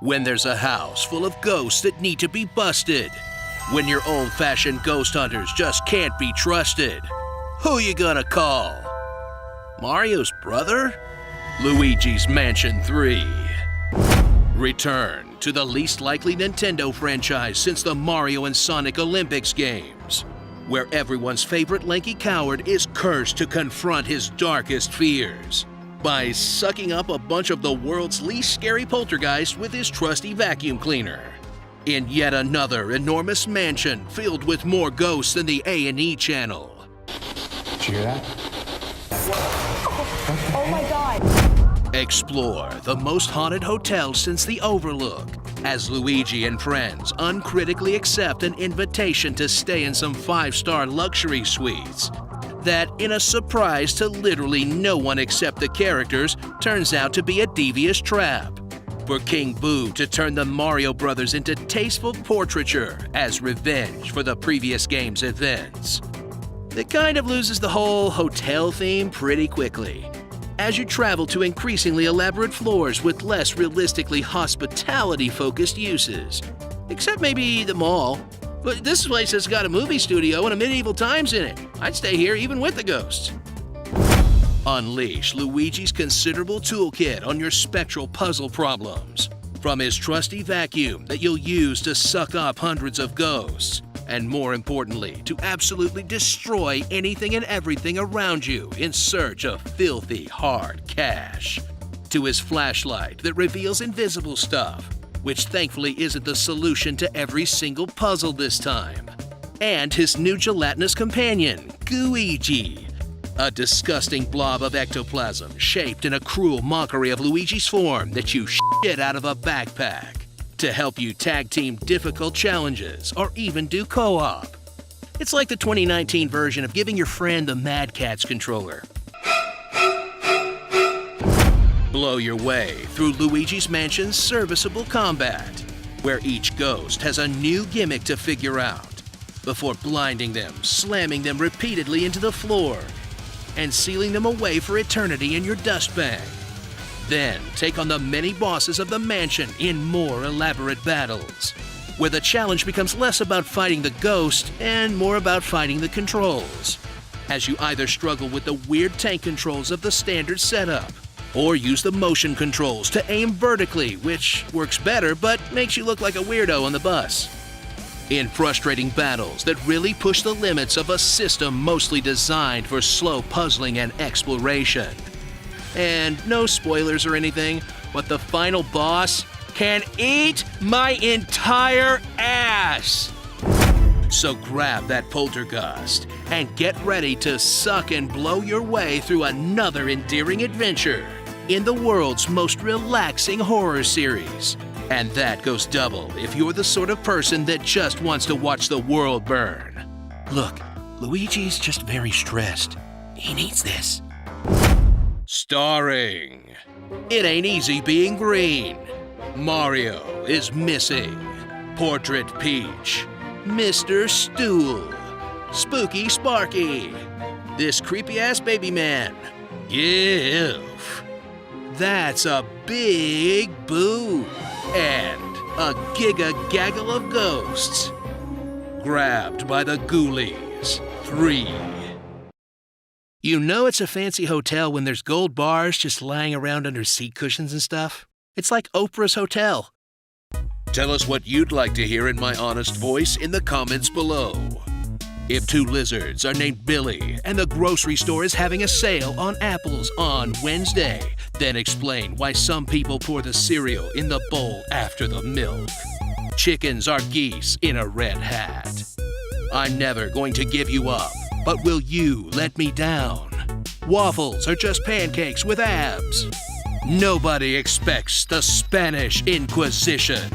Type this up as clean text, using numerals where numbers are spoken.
When there's a house full of ghosts that need to be busted. When your old-fashioned ghost hunters just can't be trusted. Who you gonna call? Mario's brother? Luigi's Mansion 3. Return to the least likely Nintendo franchise since the Mario and Sonic Olympics games, where everyone's favorite lanky coward is cursed to confront his darkest fears by sucking up a bunch of the world's least scary poltergeists with his trusty vacuum cleaner. In yet another enormous mansion filled with more ghosts than the A&E channel. Did you hear that? Oh my God! Explore the most haunted hotel since the Overlook as Luigi and friends uncritically accept an invitation to stay in some 5-star luxury suites that, in a surprise to literally no one except the characters, turns out to be a devious trap for King Boo to turn the Mario Brothers into tasteful portraiture as revenge for the previous game's events. It kind of loses the whole hotel theme pretty quickly as you travel to increasingly elaborate floors with less realistically hospitality-focused uses. Except maybe the mall. But this place has got a movie studio and a medieval times in it. I'd stay here even with the ghosts. Unleash Luigi's considerable toolkit on your spectral puzzle problems. From his trusty vacuum that you'll use to suck up hundreds of ghosts, and more importantly, to absolutely destroy anything and everything around you in search of filthy, hard cash. To his flashlight that reveals invisible stuff, which thankfully isn't the solution to every single puzzle this time. And his new gelatinous companion, Luigi, a disgusting blob of ectoplasm shaped in a cruel mockery of Luigi's form that you shit out of a backpack to help you tag team difficult challenges or even do co-op. It's like the 2019 version of giving your friend the Mad Catz controller. Blow your way through Luigi's Mansion's serviceable combat, where each ghost has a new gimmick to figure out before blinding them, slamming them repeatedly into the floor, and sealing them away for eternity in your dust bag. Then take on the many bosses of the mansion in more elaborate battles, where the challenge becomes less about fighting the ghost and more about fighting the controls, as you either struggle with the weird tank controls of the standard setup, or use the motion controls to aim vertically, which works better but makes you look like a weirdo on the bus. In frustrating battles that really push the limits of a system mostly designed for slow puzzling and exploration. And no spoilers or anything, but the final boss can eat my entire ass! So grab that poltergeist and get ready to suck and blow your way through another endearing adventure in the world's most relaxing horror series. And that goes double if you're the sort of person that just wants to watch the world burn. Look, Luigi's just very stressed. He needs this. Starring, It Ain't Easy Being Green, Mario is Missing, Portrait Peach, Mr. Stool, Spooky Sparky, This Creepy-Ass Baby Man, Give, That's a Big Boo, and a giga-gaggle of ghosts. Grabbed by the Ghoulies 3. You know it's a fancy hotel when there's gold bars just lying around under seat cushions and stuff. It's like Oprah's hotel. Tell us what you'd like to hear in my honest voice in the comments below. If two lizards are named Billy and the grocery store is having a sale on apples on Wednesday, then explain why some people pour the cereal in the bowl after the milk. Chickens are geese in a red hat. I'm never going to give you up, but will you let me down? Waffles are just pancakes with abs. Nobody expects the Spanish Inquisition.